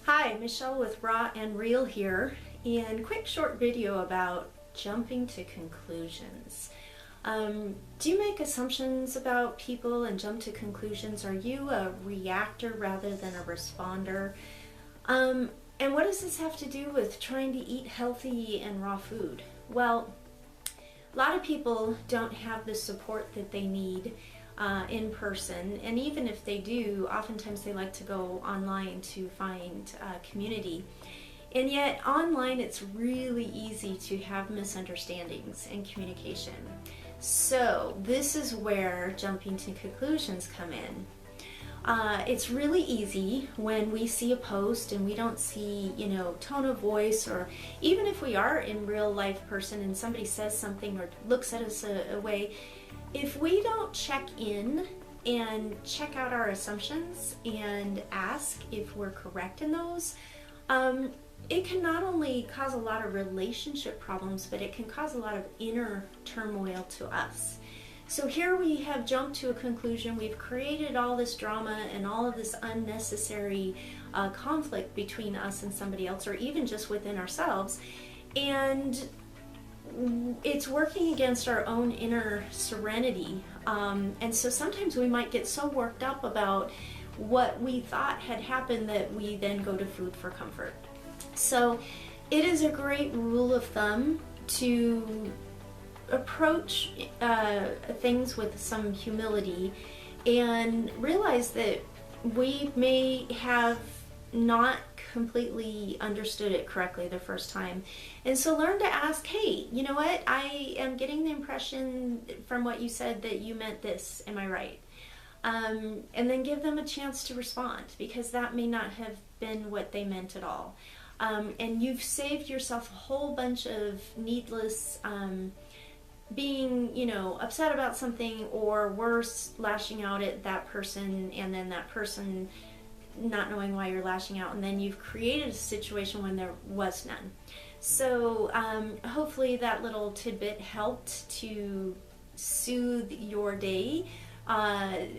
Hi, Michelle with Raw and Real here, and quick short video about jumping to conclusions. Do you make assumptions about people and jump to conclusions? Are you a reactor rather than a responder? And what does this have to do with trying to eat healthy and raw food? Well, a lot of people don't have the support that they need in person, and even if they do, oftentimes they like to go online to find community. And yet online it's really easy to have misunderstandings in communication. So this is where jumping to conclusions come in. It's really easy when we see a post and we don't see, tone of voice, or even if we are in real life person and somebody says something or looks at us a way, if we don't check in and check out our assumptions and ask if we're correct in those, it can not only cause a lot of relationship problems, but it can cause a lot of inner turmoil to us. So here we have jumped to a conclusion. We've created all this drama and all of this unnecessary conflict between us and somebody else, or even just within ourselves. And it's working against our own inner serenity. And so sometimes we might get so worked up about what we thought had happened that we then go to food for comfort. So it is a great rule of thumb to approach things with some humility and realize that we may have not completely understood it correctly the first time. And so learn to ask, hey, you know what? I am getting the impression from what you said that you meant this. Am I right? And then give them a chance to respond, because that may not have been what they meant at all. And you've saved yourself a whole bunch of needless being, upset about something, or worse, lashing out at that person, and then that person not knowing why you're lashing out, and then you've created a situation when there was none. So hopefully that little tidbit helped to soothe your day,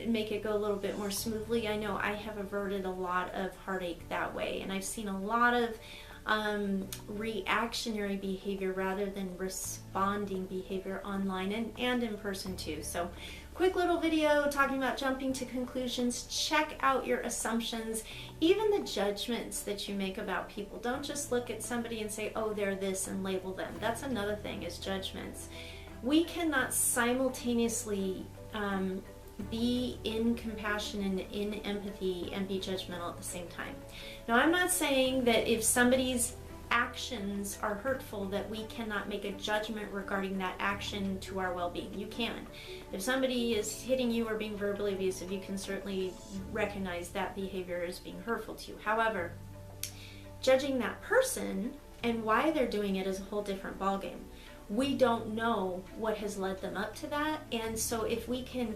make it go a little bit more smoothly. I know I have averted a lot of heartache that way, and I've seen a lot of reactionary behavior rather than responding behavior online and in person too. So quick little video talking about jumping to conclusions. Check out your assumptions, even the judgments that you make about people. Don't just look at somebody and say, oh, they're this, and label them. That's another thing, is judgments. We cannot simultaneously be in compassion and in empathy and be judgmental at the same time. Now, I'm not saying that if somebody's actions are hurtful that we cannot make a judgment regarding that action to our well-being. You can. If somebody is hitting you or being verbally abusive, you can certainly recognize that behavior as being hurtful to you. However, judging that person and why they're doing it is a whole different ballgame. We don't know what has led them up to that, and so if we can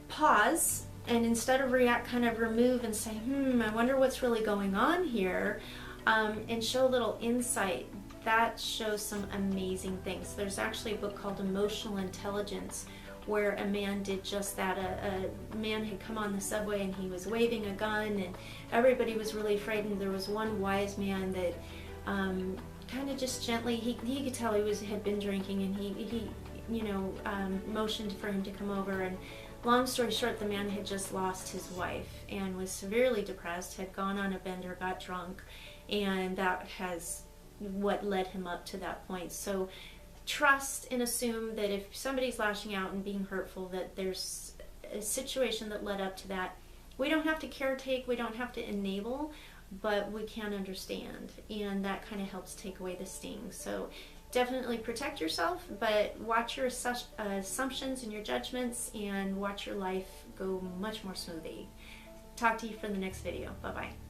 pause and instead of react, kind of remove and say, I wonder what's really going on here, and show a little insight, that shows some amazing things. There's actually a book called Emotional Intelligence where a man did just that. A man had come on the subway and he was waving a gun and everybody was really afraid, and there was one wise man that kind of just gently, he could tell he had been drinking, and he motioned for him to come over. And long story short, the man had just lost his wife and was severely depressed, had gone on a bender, got drunk, and that has what led him up to that point. So trust and assume that if somebody's lashing out and being hurtful, that there's a situation that led up to that. We don't have to caretake, we don't have to enable, but we can understand, and that kind of helps take away the sting. So definitely protect yourself, but watch your assumptions and your judgments, and watch your life go much more smoothly. Talk to you for the next video. Bye-bye.